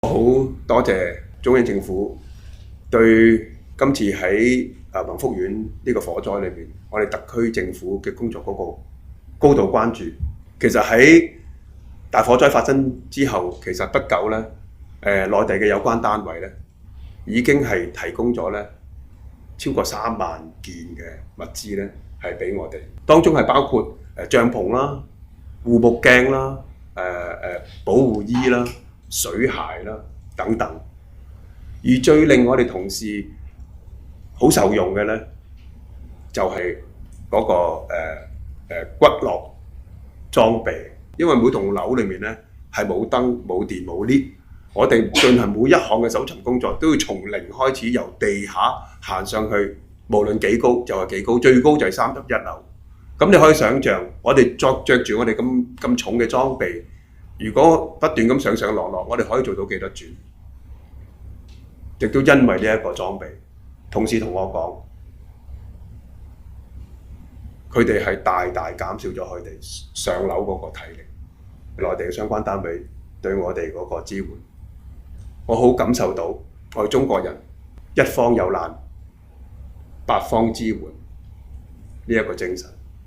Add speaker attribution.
Speaker 1: 好多謝中央政府對今次喺宏福苑呢個火災裏邊，我哋特區政府嘅工作嗰個高度關注。其實喺大火災發生之後，其實不久咧，內地嘅有關單位咧已經係提供咗咧超過3萬件嘅物資咧，係俾我哋。當中係包括帳篷啦、護目鏡啦、保護衣啦、水鞋啦等等。而最令我哋同事好受用嘅咧，就係嗰個骨骼裝備，因為每棟樓裏面咧係冇燈、冇電、冇 lift， 我哋進行每一項嘅搜尋工作都要從零開始，由地下行上去，無論幾高就係幾高，最高就係31樓。咁你可以想像，我哋着住我哋咁重嘅裝備，如果不斷咁上上落落，我哋可以做到幾多轉？亦都因為呢一個裝備，同事同我講，佢哋係大大減少咗佢哋上樓嗰個體力。內地嘅相關單位對我哋嗰個支援，我好感受到我哋中國人一方有難，八方支援呢一個精神。